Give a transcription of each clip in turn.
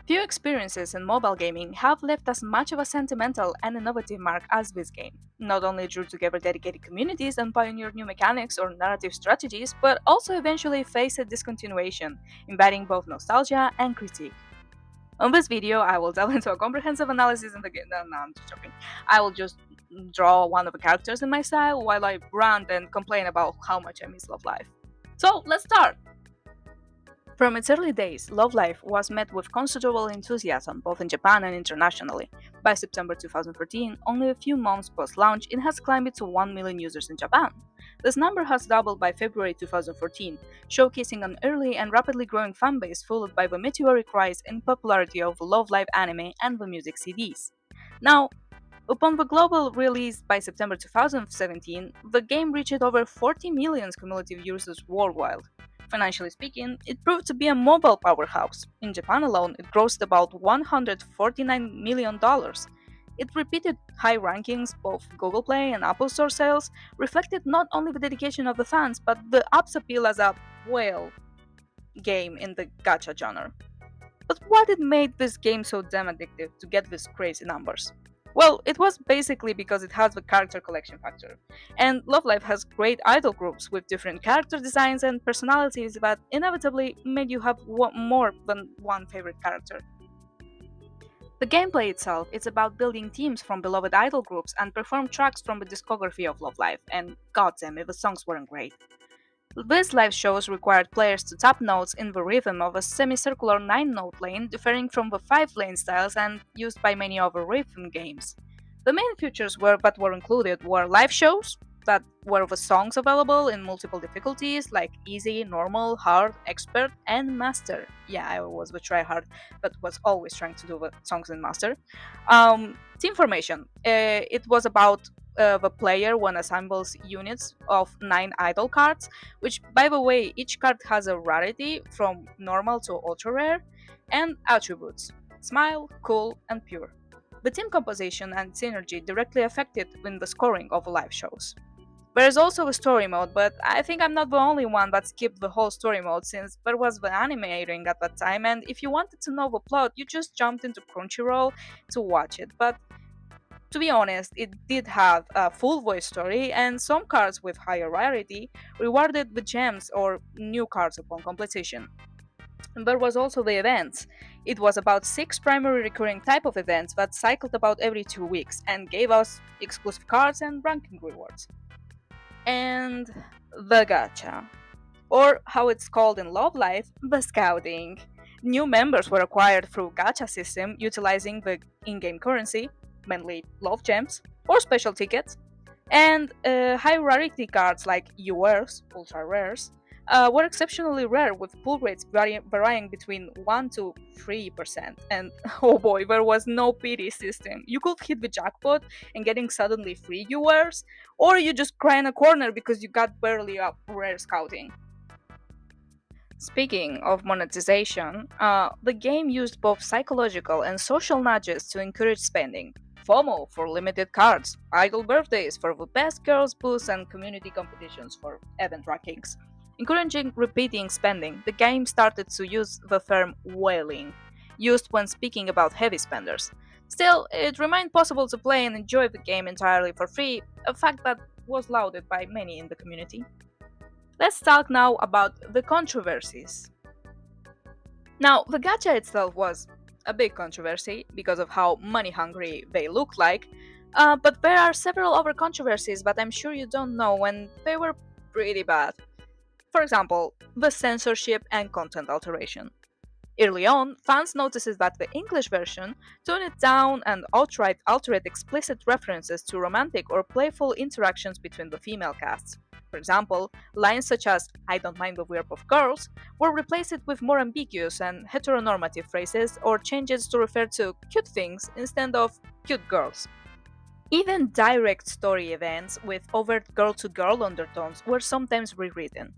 Few experiences in mobile gaming have left as much of a sentimental and innovative mark as this game. Not only drew together dedicated communities and pioneered new mechanics or narrative strategies, but also eventually faced a discontinuation, embedding both nostalgia and critique. On this video, I will delve into a comprehensive analysis in the game. No, I'm just joking. I will just draw one of the characters in my style while I rant and complain about how much I miss Love Life. So, let's start! From its early days, Love Life was met with considerable enthusiasm both in Japan and internationally. By September 2014, only a few months post launch, it has climbed to 1 million users in Japan. This number has doubled by February 2014, showcasing an early and rapidly growing fanbase fueled by the meteoric rise in popularity of Love Live anime and the music CDs. Now, upon the global release by September 2017, the game reached over 40 million cumulative users worldwide. Financially speaking, it proved to be a mobile powerhouse. In Japan alone, it grossed about $149 million. It repeated high rankings, both Google Play and Apple Store sales, reflected not only the dedication of the fans, but the app's appeal as a, well, game in the gacha genre. But what did make this game so damn addictive to get these crazy numbers? Well, it was basically because it has the character collection factor. And Love Live has great idol groups with different character designs and personalities that inevitably made you have more than one favorite character. The gameplay itself is about building teams from beloved idol groups and perform tracks from the discography of Love Live, and goddamn if the songs weren't great. These live shows required players to tap notes in the rhythm of a semicircular 9-note lane, differing from the 5-lane styles and used by many other rhythm games. The main features that were included were live shows that were the songs available in multiple difficulties like easy, normal, hard, expert, and master. Yeah, I was the tryhard, but was always trying to do the songs in master. Team formation. It was about the player one assembles units of 9 idol cards, which, by the way, each card has a rarity from normal to ultra rare, and attributes smile, cool, and pure. The team composition and synergy directly affected in the scoring of live shows. There is also a story mode, but I think I'm not the only one that skipped the whole story mode since there was the anime airing at that time, and if you wanted to know the plot, you just jumped into Crunchyroll to watch it. But to be honest, it did have a full voice story, and some cards with higher rarity rewarded with gems or new cards upon completion. And there was also the events. It was about 6 primary recurring type of events that cycled about every 2 weeks and gave us exclusive cards and ranking rewards. And the gacha, or how it's called in Love Life, the scouting. New members were acquired through gacha system utilizing the in-game currency, mainly love gems or special tickets, and high rarity cards like URs, ultra rares, were exceptionally rare with pull rates varying between 1 to 3%. And oh boy, there was no pity system. You could hit the jackpot and getting suddenly free URs, or you just cry in a corner because you got barely up rare scouting. Speaking of monetization, the game used both psychological and social nudges to encourage spending. FOMO for limited cards, idol birthdays for the best girls boosts, and community competitions for event rankings. Encouraging repeating spending, the game started to use the term whaling, used when speaking about heavy spenders. Still, it remained possible to play and enjoy the game entirely for free, a fact that was lauded by many in the community. Let's talk now about the controversies. Now, the gacha itself was a big controversy because of how money hungry they looked like, but there are several other controversies that I'm sure you don't know, and they were pretty bad. For example, the censorship and content alteration. Early on, fans noticed that the English version toned it down and outright altered explicit references to romantic or playful interactions between the female casts. For example, lines such as "I don't mind the weird of girls" were replaced with more ambiguous and heteronormative phrases or changes to refer to cute things instead of cute girls. Even direct story events with overt girl to girl undertones were sometimes rewritten.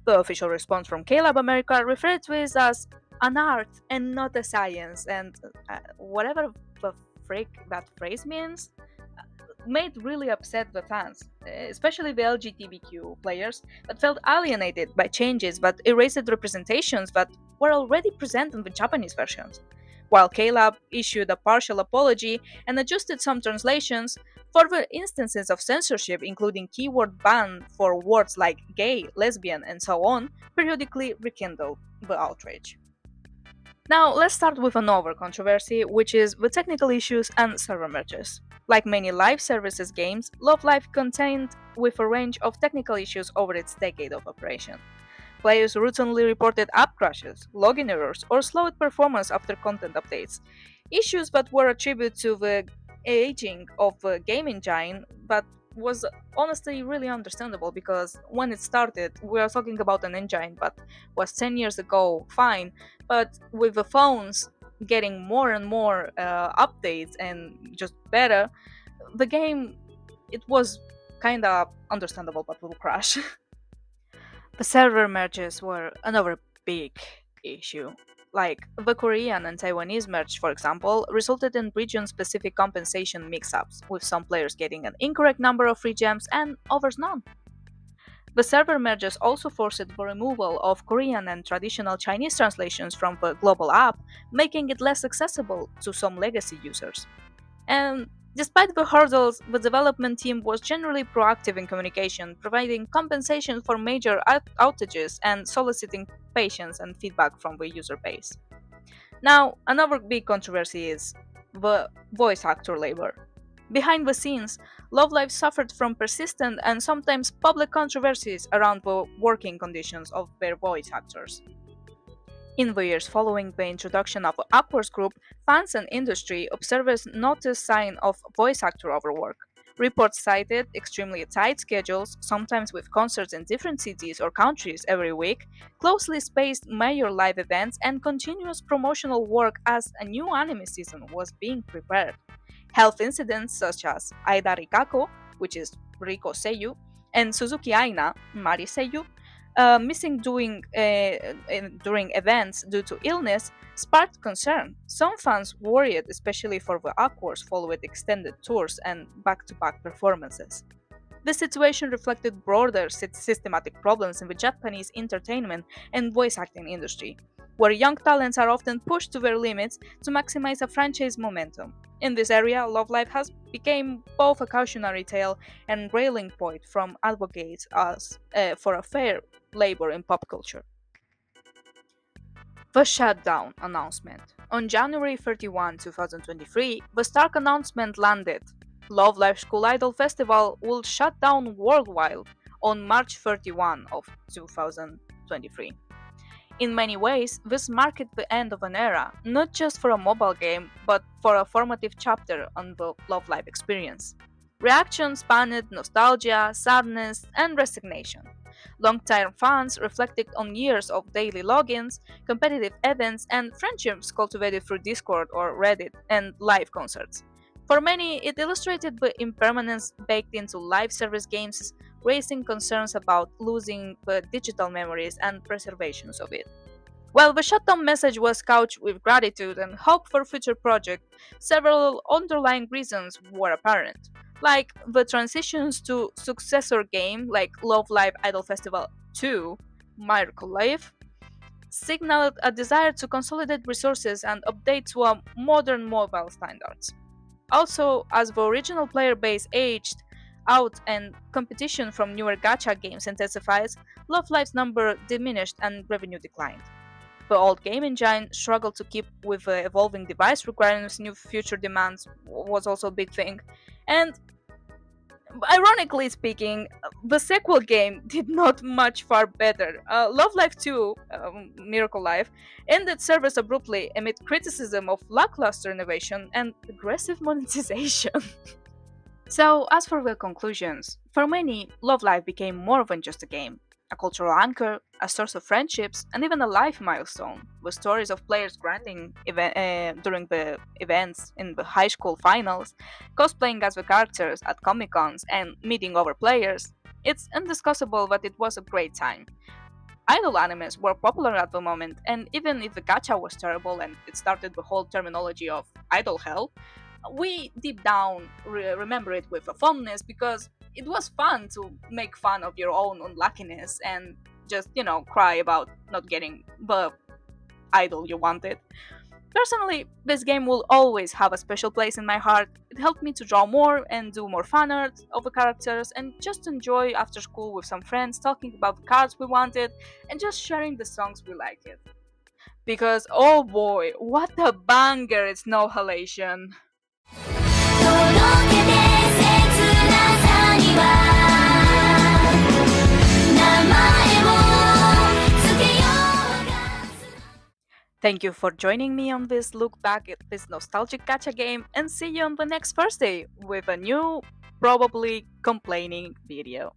The official response from Caleb America referred to it as an art and not a science, and whatever the frick that phrase means, made really upset the fans, especially the LGBTQ players that felt alienated by changes that erased representations that were already present in the Japanese versions. while Caleb issued a partial apology and adjusted some translations. Further instances of censorship, including keyword ban for words like gay, lesbian, and so on, periodically rekindled the outrage. Now, let's start with another controversy, which is the technical issues and server merges. Like many live services games, Love Live contained with a range of technical issues over its decade of operation. Players routinely reported app crashes, login errors, or slowed performance after content updates. Issues that were attributed to the aging of the game engine, but was honestly really understandable because when it started, we are talking about an engine that was 10 years ago, fine, but with the phones getting more and more updates and just better, the game it was kind of understandable but will crash. The server merges were another big issue. Like the Korean and Taiwanese merge, for example, resulted in region specific compensation mix ups, with some players getting an incorrect number of free gems and others none. The server merges also forced the removal of Korean and traditional Chinese translations from the global app, making it less accessible to some legacy users. And despite the hurdles, the development team was generally proactive in communication, providing compensation for major outages and soliciting patience and feedback from the user base. Now, another big controversy is the voice actor labor. Behind the scenes, Love Live suffered from persistent and sometimes public controversies around the working conditions of their voice actors. In the years following the introduction of the Upwards Group, fans and industry observers noticed signs of voice actor overwork. Reports cited extremely tight schedules, sometimes with concerts in different cities or countries every week, closely spaced major live events, and continuous promotional work as a new anime season was being prepared. Health incidents such as Aida Rikako, which is Riko Seiyu, and Suzuki Aina, Mari Seiyu, missing during events due to illness sparked concern. Some fans worried, especially for the Aquars following extended tours and back to back performances. The situation reflected broader systematic problems in the Japanese entertainment and voice acting industry, where young talents are often pushed to their limits to maximize a franchise momentum. In this area, Love Live has become both a cautionary tale and railing point from advocates for a fair labor in pop culture. The shutdown announcement. On January 31, 2023, the stark announcement landed. Love Live School Idol Festival will shut down worldwide on March 31 of 2023. In many ways, this marked the end of an era, not just for a mobile game, but for a formative chapter on the Love Live experience. Reactions spanned nostalgia, sadness, and resignation. Long-term fans reflected on years of daily logins, competitive events, and friendships cultivated through Discord or Reddit and live concerts. For many, it illustrated the impermanence baked into live service games, raising concerns about losing the digital memories and preservations of it. While the shutdown message was couched with gratitude and hope for future projects, several underlying reasons were apparent, like the transitions to successor game like Love Live Idol Festival 2, Miracle Live, signaled a desire to consolidate resources and update to a modern mobile standards. Also, as the original player base aged out and competition from newer gacha games intensifies, Love Live's number diminished and revenue declined. The old game engine struggled to keep with the evolving device requirements, new future demands was also a big thing. And ironically speaking, the sequel game did not much far better. Love Life 2, Miracle Life, ended service abruptly amid criticism of lackluster innovation and aggressive monetization. So, as for the conclusions, for many, Love Life became more than just a game. A cultural anchor, a source of friendships, and even a life milestone, with stories of players grinding during the events in the high school finals, cosplaying as the characters at Comic Cons, and meeting other players. It's indiscussable that it was a great time. Idol animes were popular at the moment, and even if the gacha was terrible and it started the whole terminology of idol hell, we deep down remember it with a fondness because it was fun to make fun of your own unluckiness and just, cry about not getting the idol you wanted. Personally, this game will always have a special place in my heart. It helped me to draw more and do more fan art of the characters and just enjoy after school with some friends talking about the cards we wanted and just sharing the songs we liked. Because oh boy, what a banger is No Halation. 届けて切なさには名前を付けようが Thank you for joining me on this look back at this nostalgic gacha game and see you on the next Thursday with a new, probably complaining video.